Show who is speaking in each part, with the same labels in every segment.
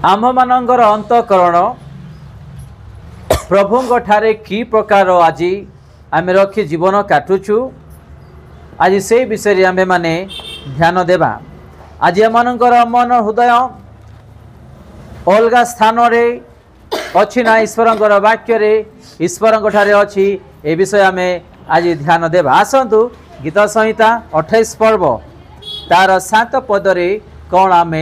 Speaker 1: आम मानकर अंतकरण प्रभु ठारे कि प्रकार आज आम रखी जीवन काटुचु आज से विषय आम माने ध्यान देवा। आज आम मन हृदय अलग स्थान रे अच्छी ना ईश्वर वाक्य रे ईश्वर ठारे अच्छी ए विषय आम आज ध्यान देवा। आसतु गीत संहिता 28 पर्व तार 7 पदरे कौन आम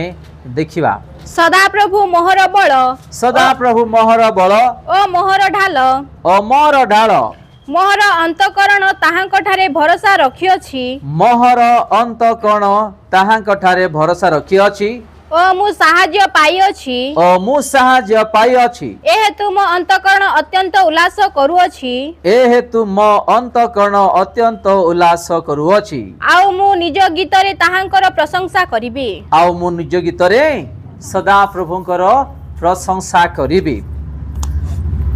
Speaker 1: देखिबा।
Speaker 2: सदा प्रभु मोहर बल,
Speaker 1: सदा प्रभु मोहर बल
Speaker 2: ओ मोहर ढाल,
Speaker 1: ओ मोहर ढाल,
Speaker 2: मोहर अंतकरण ताहांक ठारे भरोसा रखिअछि,
Speaker 1: मोहर अंतकरण ताहांक ठारे भरोसा रखिअछि,
Speaker 2: ओ मु साहाय्य पाइअछि,
Speaker 1: ओ मु साहाय्य पाइअछि।
Speaker 2: ए हेतु मो अंतकरण अत्यंत उल्लास करूअछि,
Speaker 1: ए हेतु मो अंतकरण अत्यंत उल्लास करूअछि।
Speaker 2: आउ मु निज गीतरे ताहांकर प्रशंसा करिबि,
Speaker 1: आउ मु निज गीतरे सदा प्रभुंकर प्रशंसा करिबि।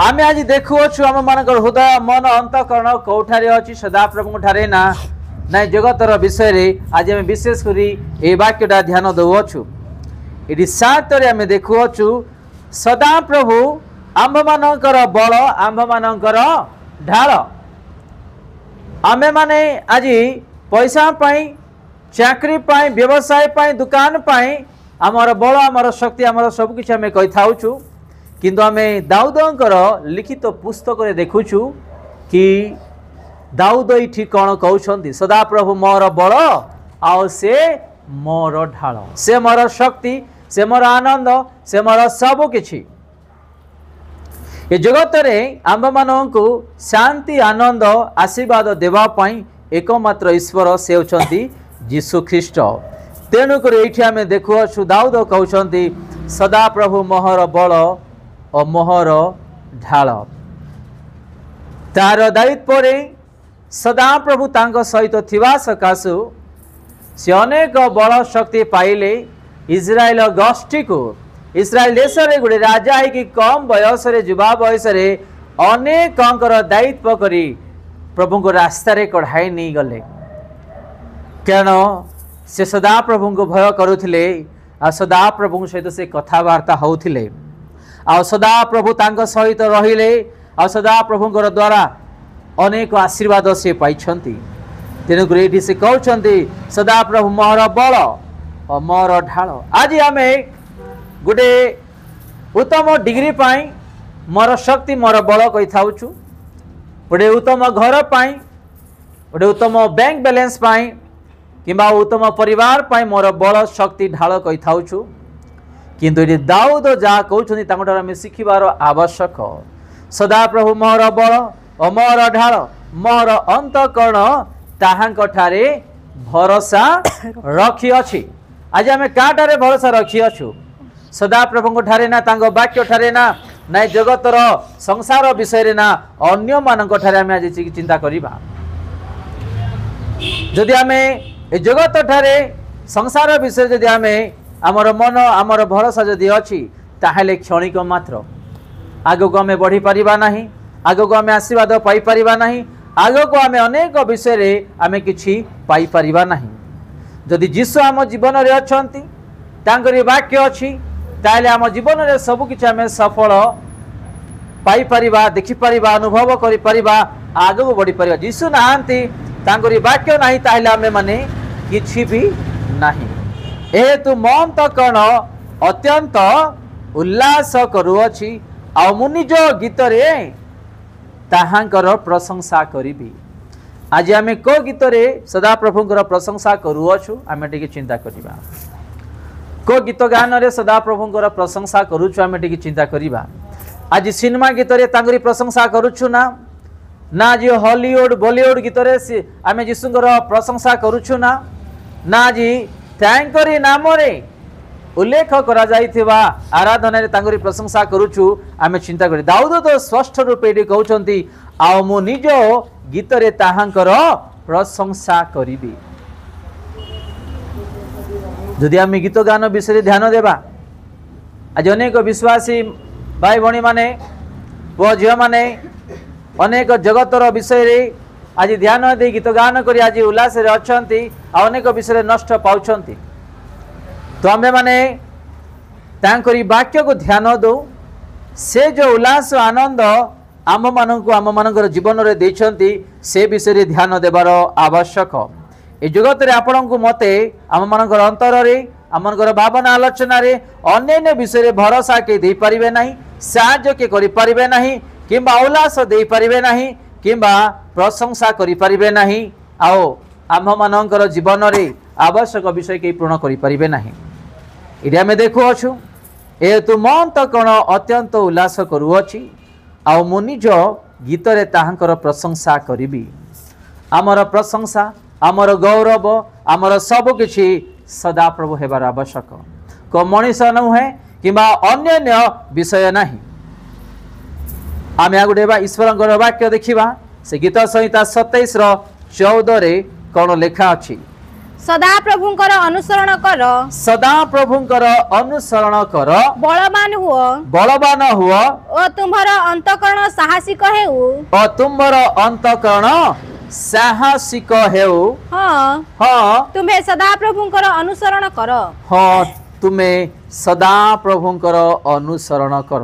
Speaker 1: आमे आज देखुअछु आम मानकर हृदय मन अंतकरण कोठारे अछि सदा प्रभु ठारे ना नाइ जगतर विषय रे आज आमे विशेष करी ए वाक्यटा ध्यान दउअछु। इडी 7 रे आमे देखुअछु सदा प्रभु आम मानकर बल आम मानकर ढाल। आमे माने आज पैसा पाई चाकरी पाई व्यवसाय पाई दुकान पाई आमर बल आमर शक्ति आमर सब किछि आमे कहि थाउछु, किंतु आमे दाऊदंकर लिखित पुस्तक रे देखुछु कि दाऊद इठी कोन कहउछंती सदा प्रभु मोर बल आ से मोर ढाल, से मोर शक्ति, से मोर आनंद, से मोर सब किछि। ए जगत रे आम माननकु शांति आनंद आशीर्वाद देवा पई एकमात्र ईश्वर से होचंती यीशु ख्रीष्ट। तेणुक ये आम देखुअछु दाऊद कहउछंती सदा प्रभु मोहर बल और मोहर ढाल। तार दायित्व रे सदा प्रभु तांको सहित थिबा सकाशु से अनेक बल शक्ति पाइले इस्राएल गोष्ठी को इस्राएल देश रे गुडे राजा है कि कम बयस रे युवा बयस रे अनेक दायित्व करी प्रभु को रास्ता रे कढ़ाई नहीं गले, कारण से सदा प्रभु को भय करुथिले आ सदा प्रभु सहित से कथबार्ता होउथिले आ सदा प्रभु तांको सहित रहिले आ सदा प्रभु द्वारा अनेक आशीर्वाद से पाइछंती। तेणुक ये से कहउछंती सदा प्रभु मोर बल और मोर ढाल। आज आमे गोटे उत्तम डिग्री पाई मोर शक्ति मोर बल कहि थाउछु, गोटे उत्तम घर पाई, गोटे उत्तम बैंक बैलेंस पाई किंबा उत्तम परिवार पाई मोर बल शक्ति ढाल कहि थाउछु। किंतु ये दाऊद जा कहउछंती तांकोठार आमे शिखिबार आवश्यक सदा प्रभु मोर बल और मोर ढाल मोर अंतकरण ताहांक ठारे भरोसा रखिअछि। आज आमे काटारे भरोसा रखिअछु सदा प्रभु ठारे ना तांको वाक्य ठारे ना ना जगतर संसार विषय रे ना अन्य मानक ठारे आमे आज चिंता करिबा। जदि आमे ए जगत ठारे संसार विषय जदि आमे आमर मन आमर भरोसा जदि अछि ताहेले क्षणिक मात्र, आगो को आमे बढ़ी परिबा नाही, आगो को आमे आशीर्वाद पाई परिबा नाही, आगो को आमे अनेक विषय रे आमे किछि पाई परिबा नाही। जदि यीशु आम जीवन रे अछंती तांकरी वाक्य अछि ताहेले आम जीवन रे सब किछि आमे सफल पाई परिबा, देखि परिबा, अनुभव करि परिबा, आगो को बढ़ी परिबा। यीशु नाहंती तांकरी वाक्य नाही ताहेले आमे माने किछि भी नाही। ए तु मन तकण अत्यंत उल्लास करूअछि आ मु निज गीत रे ताहांकर प्रशंसा करिबि। आज आमे को गीत रे सदा प्रभुंकर प्रशंसा करूअछु आमे टिके चिंता करिबा। को गीत गान रे सदा प्रभुंकर प्रशंसा करूछु आमे टिके चिंता करिबा। आज सिनेमा गीत रे तांगरी प्रशंसा करूछु ना ना जी हॉलीवुड बॉलीवुड गीत रे आमे यीशुंकर प्रशंसा करूछु ना ना जी तांकरी नाम रे उल्लेख करा जाइथिबा आराधना रे तांगरी प्रशंसा करूछु आमे चिंता करी। दाऊद तो स्पष्ट रूपे एडी कहउछंती आ मु निज गीत रे ताहांकर प्रशंसा करिबि। जदि आमे गीत गान विषय ध्यान देबा आज अनेक विश्वासी भाई भणी माने पुओ झियो माने अनेक जगतर विषय रे आज ध्यान दे गीत गान करी आज उल्लास रे अछंती अनेक विषय नष्ट पाउछंती। तो आमे माने तांकरी वाक्य को ध्यान दो से जो उल्लास आनंद आम मानकर जीवन रे देछंती से विषय ध्यान देवार आवश्यक। ए जगत रे आपण को मते आम मानकर अंतर रे आमनकर भावना आलोचना रे अन्य विषय भरोसा के दे परिबे नहीं, साहाय्य के करि परिबे नहीं, किंबा उल्लास दे परिबे नहीं, किंबा प्रशंसा करि परिबे नहीं। आओ आम मानकर जीवन रे आवश्यक विषय के पूर्ण करि परिबे नहीं। इडे आमे देखु अछु ए तु मन त कोन अत्यंत उल्लास करूअछि आ मु निज गीत रे ताहांकर प्रशंसा करिबी। आमर प्रशंसा आमर गौरव आमर सब किछि सदा प्रभु हेबार आवश्यक, को मनीष नुहे किंबा अन्य विषय नहीं। आमे आगुडे ईश्वर वाक्य देखिबा से गीत संहिता 27:14 रे कोन लेखा अछि।
Speaker 2: सदा प्रभुंकर अनुसरण कर,
Speaker 1: सदा प्रभुंकर अनुसरण कर,
Speaker 2: बलवान
Speaker 1: हुओ
Speaker 2: ओ तुम्हार अंतःकरण साहसिक हेउ,
Speaker 1: ओ तुम्हार अंतःकरण साहसिक हेउ।
Speaker 2: हाँ
Speaker 1: हाँ
Speaker 2: तुम्हें सदा प्रभुंकर अनुसरण कर,
Speaker 1: हाँ तुम्हें सदा प्रभुंकर अनुसरण कर।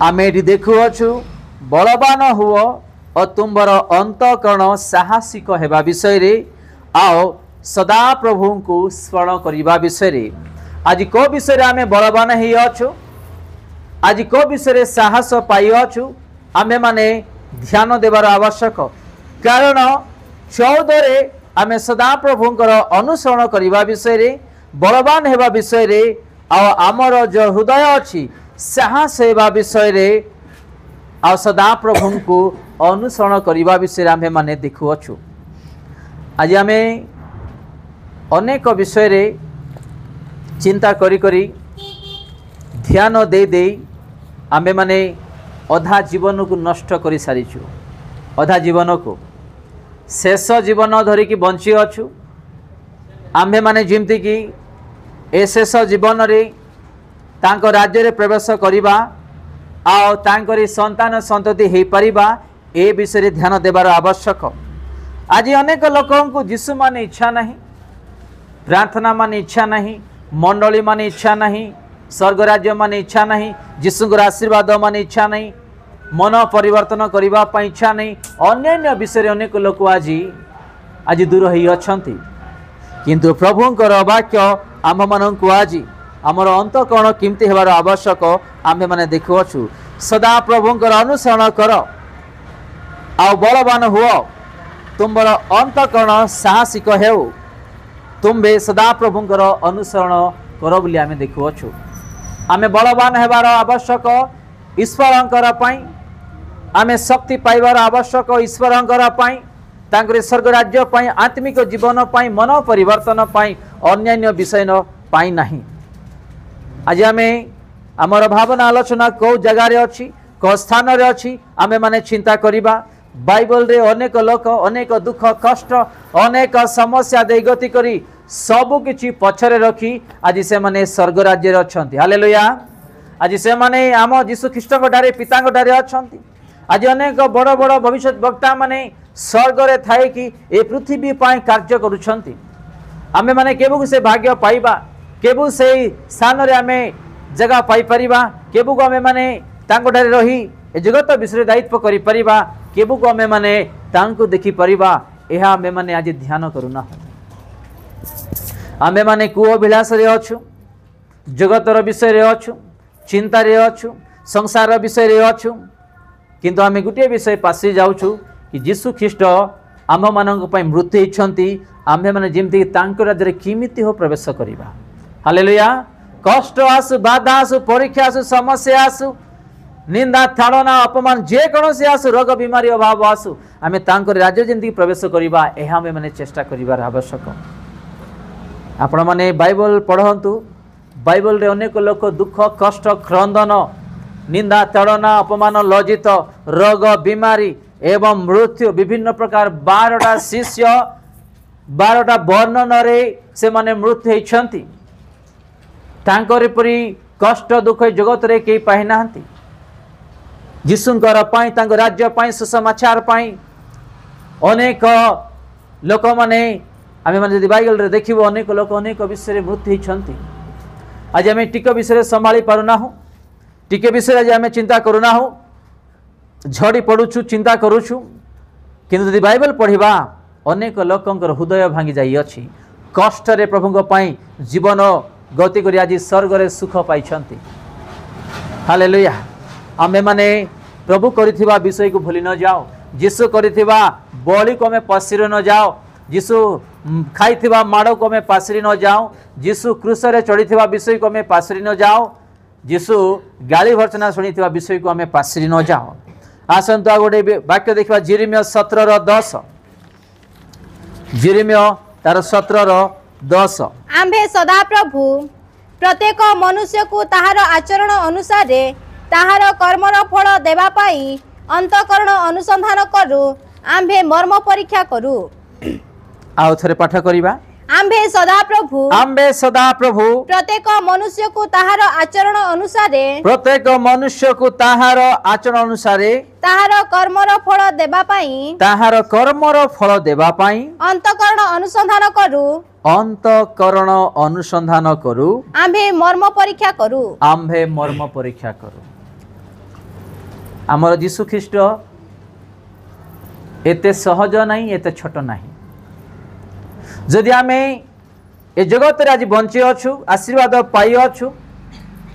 Speaker 1: आमे एटी देखु अछु बलवान हुओ और तुम्हार अंतःकरण साहसिक हेबा विषय रे आओ सदा प्रभु को स्मरण करने विषय रे। आज को विषय आमे बलवान ही अछु, आज को विषय साहस पाई अछु आमे माने ध्यान देवार आवश्यक। कारण 14 रे आमे सदा प्रभुंकर अनुसरण करने विषय रे, बलवान हेबा विषय रे आओ आमर जो हृदय अच्छी साहस हेबा विषय रे आओ सदा प्रभु को अनुसरण करने विषय आमे माने देखु अछु। आज आमे अनेक विषय रे चिंता करी करी ध्यान दे दे आमे माने अधा जीवन को नष्ट करी सारिछु। अधा जीवन को शेष जीवन धरिकी बंची अछु। आमे माने जिमती कि ए शेष जीवन रे तांको राज्य रे प्रवेश करिबा आ तांकरी संतान संतति हे परिबा ए विषय रे ध्यान देबार आवश्यक। आज अनेक लोकों को जीशु माने इच्छा नहीं, प्रार्थना माने इच्छा नहीं, मंडली माने इच्छा नहीं, स्वर्ग राज्य माने इच्छा नहीं, जीशुଙ୍କର आशीर्वाद माने इच्छा नहीं, मन परिवर्तन करबा पई इच्छा नहीं, अन्य विषय अनेक लोक आज दूर ही अछंती। किंतु प्रभुंकर वाक्य आम माननकु आज आमर अंतःकरण केमती हेबार आवश्यक आमे माने देखुअछु। सदा प्रभुंकर अनुसरण कर आ बलवान हुओ, तुम्हार अंतःकरण साहसिक हेउ, तुम्बे सदा प्रभुंकर अनुसरण कर बोली आमे देखुअछु। आमे बलवान हेबार आवश्यक ईश्वरंकर पई, आमे शक्ति पाइबार आवश्यक ईश्वरंकर पई, तांकरे स्वर्ग राज्य पई, आत्मिक जीवन पई, मन परिवर्तन पई, अन्य विषय न पाई नहीं। आज आमे आमर भावना आलोचना को जगार अच्छी को स्थान रे अच्छी आमे माने चिंता करिबा। बाइबल रे अनेक लोक अनेक दुख कष्ट अनेक समस्या दे गति करी सबु किछि पछरे रखी आज से माने स्वर्ग राज्य रे अछंती। हालेलुया। आज से माने आम यीशु ख्रीष्ट ठारे पिता ठारे अछंती। आज अनेक बड़ बड़ भविष्य वक्ता माने स्वर्ग रे थाए कि ए पृथ्वी पाई कार्य करूछंती। आमे माने केबु से भाग्य पाइबा, केबु से स्थान रे आमे जगह पाई परिबा, केबु को आमे माने तांको ठारे रही ए जगत विषय दायित्व करि परिबा, केबु को आमे माने तांको देखि परिबा, एहा आमे माने आज ध्यान करूना। आमे माने को अभिलाष रे अछु, जगतर विषय रे अछु, चिंता रे अछु, संसार विषय रे अछु, किंतु आमे गुटे विषय पासी जाउछु कि यीशु ख्रीष्ट आम मानक पई मृत्यु होइछंती। आमे माने जेमति तांको राज्य रे किमिति हो प्रवेश करिबा। हालेलुया। कष्ट आसु, बाधा आसु, परीक्षा आसु, समस्या आसु, निंदा थाड़ना अपमान जे कौन से आसु, रोग बीमारी अभाव आसु, आमे तांको राज्य जेमति प्रवेश करिबा एहा आमे माने चेष्टा करिबार आवश्यक। आपण माने बाइबल पढ़ंतु। बाइबल रे अनेक लोक दुख कष्ट क्रंदन निंदा ताड़ना अपमान लज्जित रोग बीमारी एवं मृत्यु विभिन्न प्रकार 12टा शिष्य 12टा वर्णन रे से माने मृत्यु होइछंती। तांकर परी कष्ट दुख जगत रे के पाइ नाहंती। यीशुंकर पाई तांको राज्य पाई सुसमाचार पाई अनेक लोक माने आमे माने जदि बाइबल रे देखिबो अनेक लोक अनेक विषय रे मृत्यु होइछंती। आज आम टिके विषय संभाली पारुना टिके विषय आज आम चिंता करूना झड़ी पड़ुछु चिंता करुछु किंतु यदि बाइबल पढ़िबा अनेक लोकंकर हृदय भांगी जाई अछि कष्ट रे प्रभुଙ୍କ ପାଇଁ जीवन गति करी आज स्वर्ग रे सुख पाइछंती हालेलुया आमे माने प्रभु करिथिबा विषय को भूली न जाओ यीशु करिथिबा बलि को में पसिर न जाओ यीशु खाइथिबा माड़ को में पासरी न जाओ यीशु क्रूस रे चढ़ीथिबा विषय को में पासरी न जाओ यीशु गाली भर्सना सुनिथिबा विषय को हमें पासरी न जाओ आसंतु आ गोटे वाक्य देखा जिरिमिया 17:10 जिरिमिया तार 17:10
Speaker 2: आम्भे सदा प्रभु प्रत्येक मनुष्य को ताहार आचरण अनुसार ताहार कर्मर फल देवा पाई अंतःकरण अनुसंधान करू आम्भे मर्म परीक्षा करू
Speaker 1: आउ थरे पाठ करिबा
Speaker 2: आम्भे सदा प्रभु प्रत्येक मनुष्य को ताहार आचरण अनुसार ताहार कर्मर फल देवा पाई अंतःकरण अनुसंधान करू आम्भे मर्म परीक्षा करू
Speaker 1: आमर यीशु ख्रीष्ट एते सहज नहीं एते छोट नहीं जदि आमे ए जगत रे आज बंची अछु आशीर्वाद पाई अछु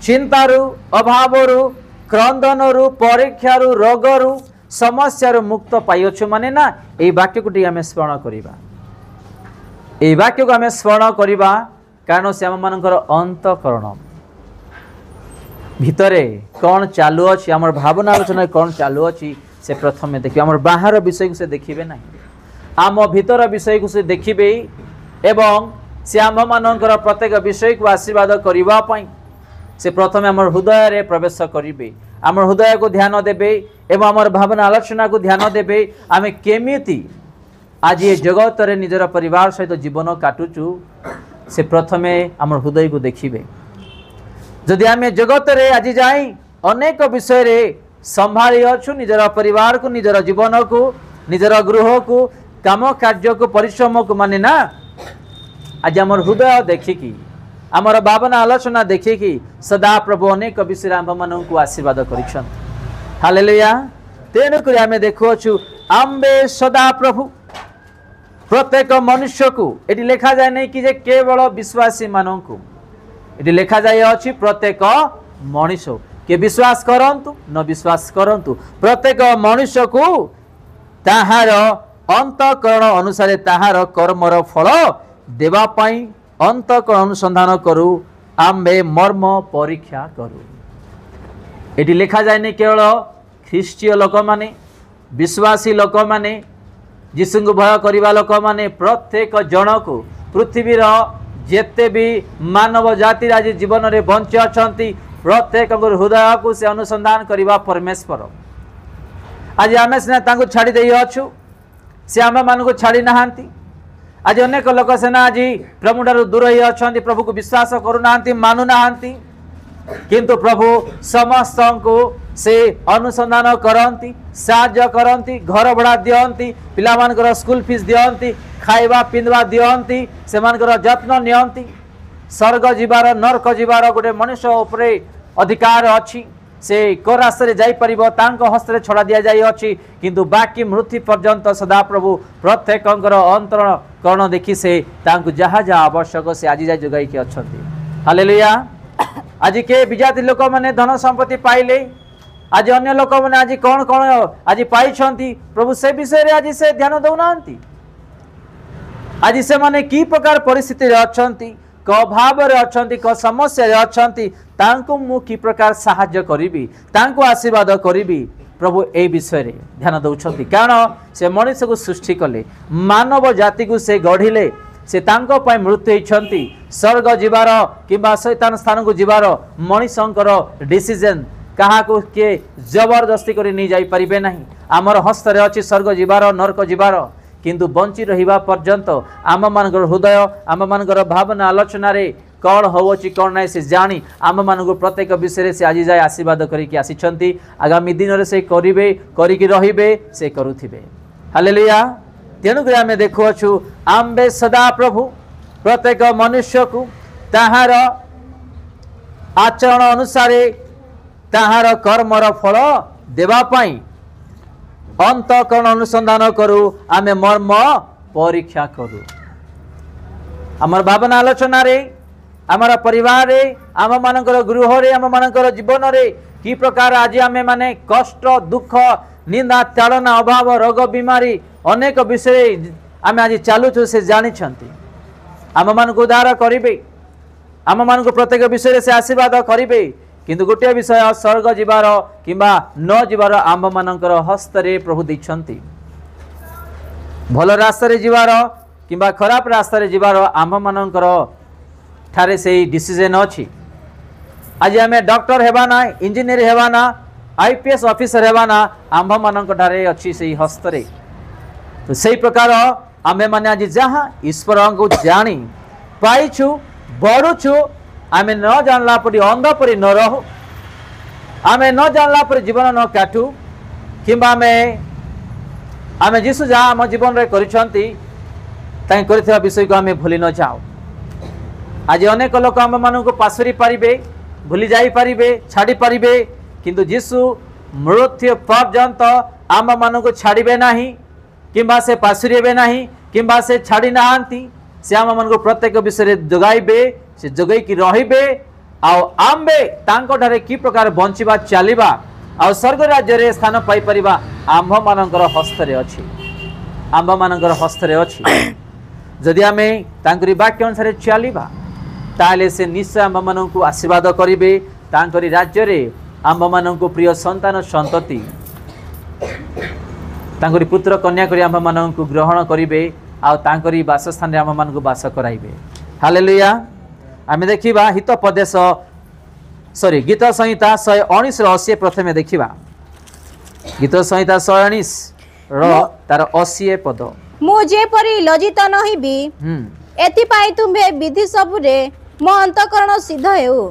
Speaker 1: चिंतारु अभावरु क्रंदनरु परीक्षारु रोगरु समस्यारु मुक्त पाई अछु माने ना ए वाक्य को आमे स्मरण करिबा ए वाक्य को आमे स्मरण करिबा कारण से आम मानकर अंतःकरण भितरे कौन चालू अछि हमर भावना आलोचना कौन चालू अछि से प्रथमे देखिबे हमर बाहर विषय को से देखिबे नहीं आम भीतर विषय को से देखिबे एवं से आम मानकर प्रत्येक विषय को आशीर्वाद करबा पई से प्रथमे हमर हृदय रे प्रवेश करिबे हमर हृदय को ध्यान देबे एवं हमर भावना आलोचना को ध्यान देबे आमे केमिति आज ये जगत रे निजर परिवार सहित जीवन काटुचु से प्रथमे हमर हृदय को देखिबे जदि आमे जगत रे आज जाई अनेक विषय रे संभाली अछु निजर परिवार को निजर जीवन को निजर गृह को काम कार्य को परिश्रम को माने ना आज आमर हृदय देखिकी आमर भावना आलोचना देखिकी सदा प्रभु अनेक विषय आम मान को आशीर्वाद कर हालेलुया तेणुक आम देखुअछु आम्बे सदा प्रभु प्रत्येक मनुष्य को ये लिखा जाए नहीं कि जे केवल विश्वासी मानू ये लिखा जाए अच्छी प्रत्येक मनुष्य के विश्वास करंतु न विश्वास करंतु प्रत्येक मनुष्य को ताहार अंतःकरण अनुसार ताहार कर्मर फल देवा पाई अंतःकरण अनुसंधान करू आम्बे मर्म परीक्षा करू एटी लिखा जाए नहीं केवल ख्रीस्टीय लोक माने विश्वासी लोक माने यीशु को भय करिबा लोक माने प्रत्येक जन को पृथ्वीर जेते भी मानव जाति आज जीवन रे बंची अछंती प्रत्येक हृदय को से अनुसंधान करिबा परमेश्वर आज आमे सिना तांको छाड़ी देई अछु से आम मान को छाड़ी नहांती आज अनेक लोक सेना आज प्रभु ठारू दूर ही अछंती प्रभु को विश्वास करूना मानु नाहांती किंतु प्रभु समस्त को से अनुसंधान करती साहाय्य करती घर भड़ा दियंती पिलामानकर स्कूल फीस दियंती खाइबा पिंधवा दियंती सेमानकर जत्न नियंती स्वर्ग जीवार नरक जीवार गोटे मनुष्य उपरे अधिकार अच्छी से को रास्ते जाई परिबो तांको हस्ते छड़ा दिया जाई अछि किंतु बाकी मृत्यु पर्यंत सदा प्रभु प्रत्येकंकर अंतरण कर्ण देखि से तांको जहा जहा आवश्यक से आज जाय जोगाई के अछंती हालेलुया आज के विजाति लोक माने धन संपत्ति पाइले आज अन्य लोक माने आज कौन कौन आज पाई छंती प्रभु से विषय रे आज से ध्यान दउनांती आज से माने की प्रकार परिस्थिति रे अछंती क भाव रे अछंती क समस्या रे अछंती तांको मु की प्रकार सहाय्य करिबी तांको आशीर्वाद करिबी प्रभु ए विषय रे ध्यान दउछंती कारण से मनुष्य को सृष्टि कले मानव जाति को से गढ़िले से तांको पय मृत्यु होइछंती स्वर्ग जीवार किबा शैतान स्थान को जीवार मनुष्यंकर डिसीजन कहा को के जबरदस्ती करी नहीं जाई परिबे नहीं आमर हस्त रे अछि स्वर्ग जीवार नरक जीवार किंतु बंची रहिबा पर्यंत आम मानकर हृदय आम मानकर भावना आलोचना रे कौन होवछि कौन नहीं से जानी आम मानकर प्रत्येक विषय से आज जाए आशीर्वाद करिकि आसीछंती आगामी दिन रे से करिबे करिकि रहिबे से करूथिबे हालेलुया तेणुक आम देखुअछु आम्बे सदा प्रभु प्रत्येक मनुष्य को ताहार आचरण अनुसार ताहार कर्मर फल देवाई अंतकरण अनुसंधान करू आमे मर्म परीक्षा करू आमर भावना आलोचना रे आमर परिवार रे आम मानकर गृह रे आम मानकर जीवन रे कि प्रकार आज आमे माने कष्ट दुख निंदा ताड़ना अभाव रोग बीमारी अनेक विषय आमे आज चलुचु से जानी आम मान को उद्धार करेंगे आम मान को प्रत्येक विषय से आशीर्वाद करेंगे किंतु गोटे विषय स्वर्ग जीवार किंबा न जीवार आम मानकर हस्तरे प्रभु देइछंती भल रास्ता जीवार किंबा खराब रास्ता जीवार आम मानकर ठारे से डिसीजन अच्छी आज आम डॉक्टर हेबाना इंजीनियर हेबाना आईपीएस ऑफिसर हेबाना आम मानक ठारे अच्छी से हस्तरे तो सही प्रकार आमे माने आज जहाँ ईश्वर को जानी पाइछु बढ़ुछु आमे न जानला परी अंध परी न रहु आमे न जानला परी जीवन न काटू किंबा आमे जीसु जहाँ आम जीवन रे करिसंती ताई करथिबा विषय को आमे भूली न जाओ आज अनेक लोक आम मान को पासुरी पारिबे भूली जाई पारिबे छाड़ी पारिबे किंतु जीसु मृत्यु पर्यंत आम मान को छाड़िबे नाही किंबा से पासुरीबे नाही किंबा से छाड़ी नाहांती से आम मान को प्रत्येक विषय जगाइबे से जगै की रहिबे आउ आम्बे तांको ठारे की प्रकार बंचिबा चलिबा आउ स्वर्ग राज्य रे स्थान पाई परिबा आम्भ मानकर हस्तरे अछि आम्भ मानकर हस्तरे अछि जदि आमे तांकरी वाक्य अनुसार चलिबा ताले से निश्चय आम्भ मान को आशीर्वाद करिबे तांकरी राज्य रे आम्भ मान को प्रिय संतान संतति तांकरी पुत्र कन्या करी आम्भ मान को ग्रहण करिबे आउ तांकरी वासस्थान रे आम्भ मान को वास कराइबे हालेलुया आमे देखिबा हितोपदेश सॉरी गीत संहिता 119 80 प्रथमे देखिबा गीत संहिता 119 रो तार 80 पद
Speaker 2: मु जे परी लज्जित नहिबी एति पाई तुमे विधि सबरे मो अंतकरण सिद्ध हेउ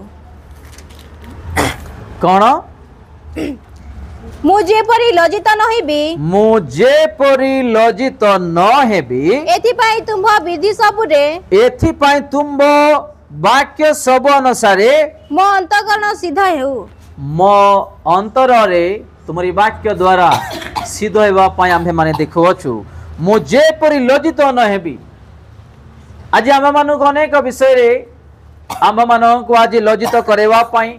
Speaker 1: कोन
Speaker 2: मुझे परी लज्जित नहिबी
Speaker 1: मुझे परी लज्जित न हेबी
Speaker 2: एथि पाई तुम विधि सबरे
Speaker 1: एथि पाई तुम वाक्य सब अनुसारे
Speaker 2: मो अंतकरण सिद्ध हेउ
Speaker 1: मो अंतर रे तुमरी वाक्य द्वारा सिद्ध हेबा पाई आम्भे माने देखुअछु मुझे परी लज्जित न हेबी आज आम मान को अनेक विषय रे आम मान को आज लज्जित करेवा पाई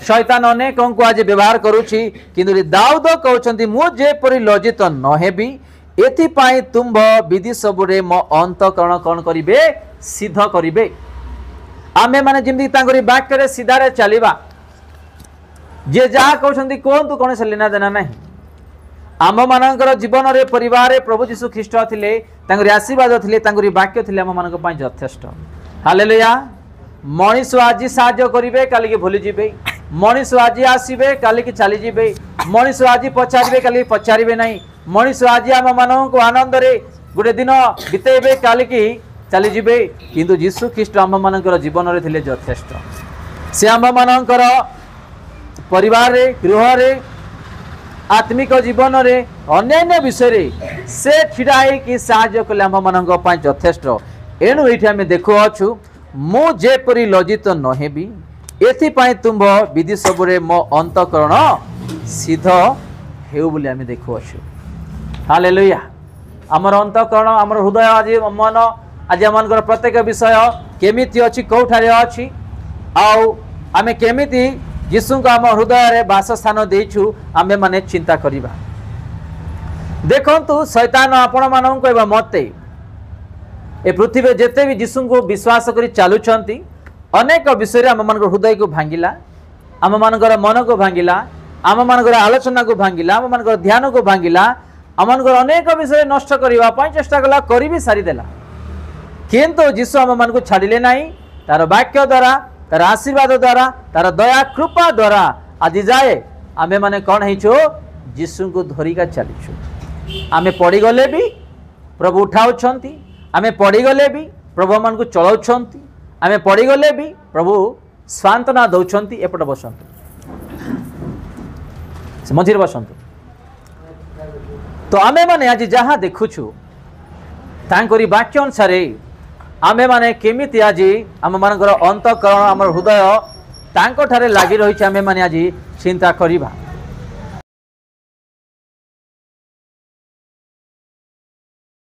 Speaker 1: शैतान अनेक को आज व्यवहार करुछि किंतु दाऊद कहउछंती मु जे परि लज्जित न हेबी एथि पाई तुम विधि सबरे मो अंतकरण कोन करिवे सिद्ध करिवे आमे माने जिंदगी तांगरी वाक्य रे सीधा रे चलीबा जे जहा कहउछंती कोंतु कोन से लेना देना नहीं आम मानकर जीवन रे परिवार रे प्रभु यीशु ख्रीष्ट थिले तांगरी आशीर्वाद थिले तांगरी वाक्य थिले आम मानक पई यथेष्ट हालेलुया मनीष आज साहाय्य करिवे काली के भूली जिबे मनीष आज आसबे काली की चली जीवे मनीष आज पचारे काली पचारे ना मनीष आज आम मान को आनंद रे गोटे दिन बीतेबे काली की चली जीवे किंतु यीशु ख्रीष्ट आम मान जीवन रे थिले यथेष्ट से आम मान परिवार रे गृह रे आत्मिक जीवन रे अन्य विषय रे से छिड़ा कि साहाय्य कले आम मान यथेष्ट एणु ये आम देखुअछु मु जेपरी लज्जित न हेबी एथिपाई तुम विधि सबरे मो अंतकरण सिद्ध हेउ बोली आम देखुअछु हालेलुया आमर अंतकरण आमर हृदय आज मन आज आम प्रत्येक विषय केमिति अछि कोठारे अछि आउ आमे केमिति यीशु को आम हृदय रे वासस्थान देइछु आमे माने चिंता करिबा देखंतु शैतान आपण मानन को एबा मते ए पृथ्वी जेते भी यीशु को विश्वास करी चालुछंती अनेक विषय आम मान हृदय को भांगिला आम मान मन को भांगिला आम मान आलोचना को भांगिला आम मान ध्यान को भांगिला आम मान अनेक विषय नष्ट करने चेष्टा कला कर भी सारीदेला किंतु यीशु आम मान को छाड़िले नहीं तार वाक्य द्वारा तार आशीर्वाद द्वारा तार दया कृपा द्वारा आज जाए आमे माने कौन हो यीशु को धरिका चलीछु आमे पड़गले भी प्रभु उठाउछंती आमे पड़गले भी प्रभु मान को चलाउछंती आमे पड़गले भी प्रभु सांत्वना दौरान एपट बसंतु मझिर बसंतु तो आमे माने आज जहाँ देखुछु तांकरी वाक्य अनुसार आमे माने केमिति आज आम मानकर अंतकरण आम हृदय तांको ठारे लागि रही आमे माने आज चिंता करिबा।